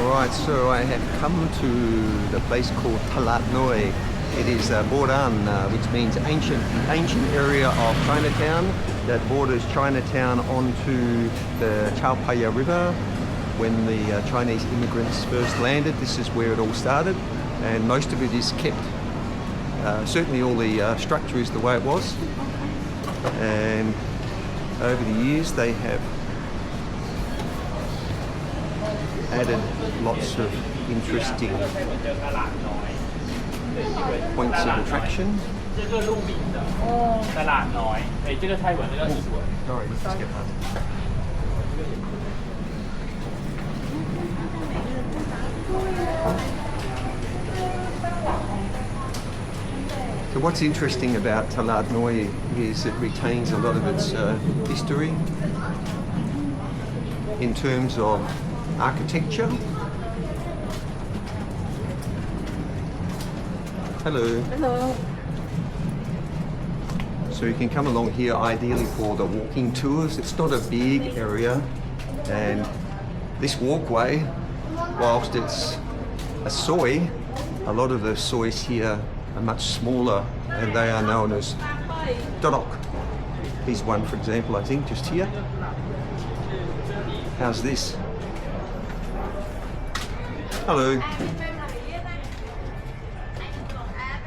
Alright, so I have come to the place called Talat Noy. It is Boran, which means ancient area of Chinatown that borders Chinatown onto the Chao Phraya River. When the Chinese immigrants first landed, this is where it all started, and most of it is kept. Certainly all the structure is the way it was, and over the years they have added lots of interesting points of attraction. Talat Noy. Sorry, let's just get past. So what's interesting about Talat Noy is it retains a lot of its history in terms of architecture. Hello. Hello. So you can come along here ideally for the walking tours. It's not a big area, and this walkway, whilst it's a soi, a lot of the sois here are much smaller, and they are known as dorok. Here's one, for example, I think, just here. How's this? Hello.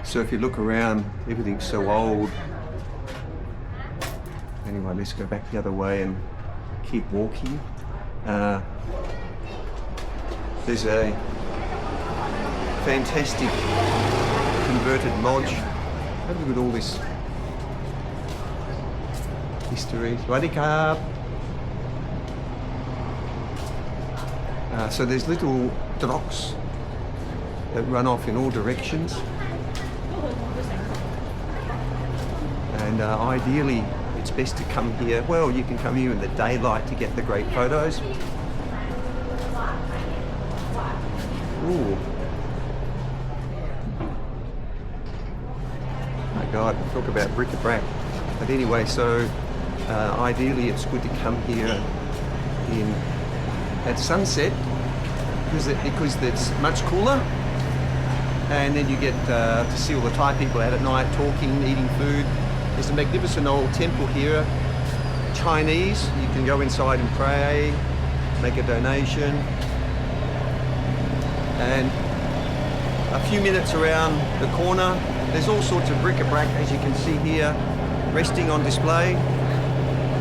So if you look around, everything's so old. Anyway, let's go back the other way and keep walking. There's a fantastic converted lodge. Have a look at all this history. Swadikap. So there's little droks that run off in all directions, and ideally it's best to come here. Well, you can come here in the daylight to get the great photos. Ooh. My God, talk about bric-a-brac. But anyway, so ideally it's good to come here at sunset because it's much cooler, and then you get to see all the Thai people out at night talking, eating food. There's a magnificent old temple here, Chinese. You can go inside and pray, make a donation, and a few minutes around the corner there's all sorts of bric-a-brac, as you can see here, resting on display.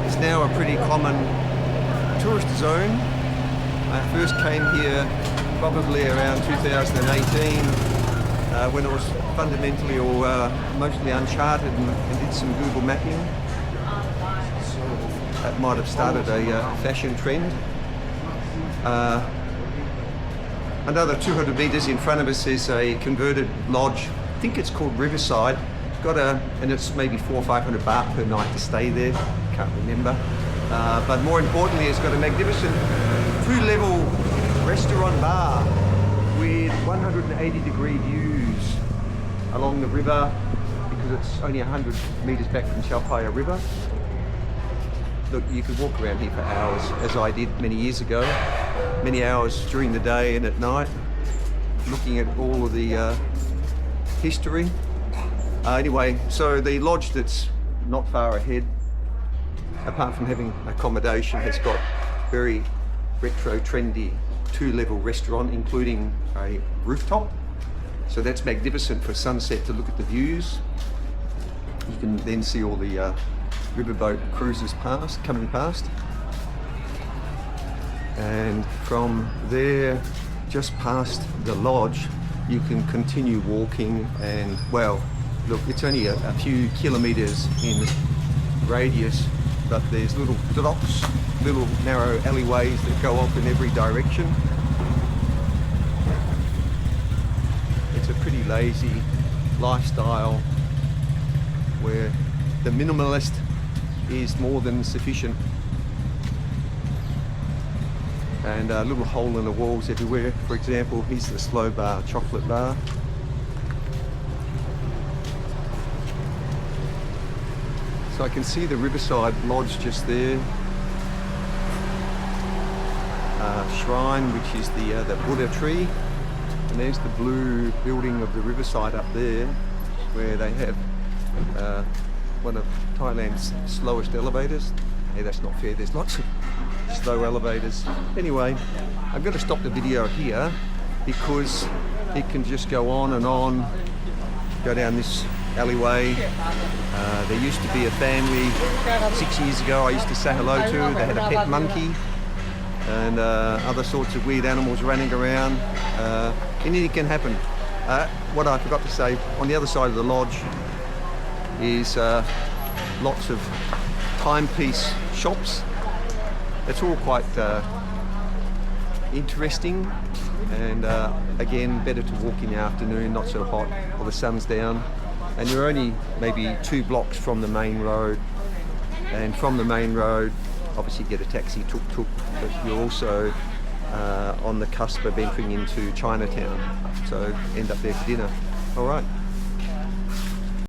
It's now a pretty common tourist zone. I first came here probably around 2018 when it was fundamentally or mostly uncharted and did some Google mapping. So that might have started a fashion trend. Another 200 metres in front of us is a converted lodge. I think it's called Riverside. It's got and it's maybe 400 or 500 baht per night to stay there. Can't remember. But more importantly, it's got a magnificent 2-level restaurant bar with 180-degree views along the river, because it's only 100 metres back from Chao Phraya River. Look, you could walk around here for hours, as I did many years ago. Many hours during the day and at night, looking at all of the history. Anyway, so the lodge that's not far ahead, apart from having accommodation, has got very retro, trendy 2-level restaurant, including a rooftop. So that's magnificent for sunset to look at the views. You can then see all the riverboat cruises coming past. And from there, just past the lodge, you can continue walking, and well, look, it's only a few kilometres in radius, but there's little drops, little narrow alleyways that go off in every direction. It's a pretty lazy lifestyle where the minimalist is more than sufficient. And a little hole in the walls everywhere. For example, here's the slow bar, chocolate bar. So I can see the Riverside Lodge just there. shrine, which is the Buddha tree. And there's the blue building of the riverside up there, where they have one of Thailand's slowest elevators. Hey, that's not fair. There's lots of slow elevators. Anyway, I'm going to stop the video here because it can just go on and on. Go down this alleyway. There used to be a family 6 years ago I used to say hello to. They had a pet monkey and other sorts of weird animals running around. Anything can happen. What I forgot to say, on the other side of the lodge is lots of timepiece shops. It's all quite interesting, and again, better to walk in the afternoon, not so hot, or the sun's down. And you're only maybe 2 blocks from the main road, and from the main road, obviously get a taxi, tuk-tuk, but you're also on the cusp of entering into Chinatown, so end up there for dinner. All right.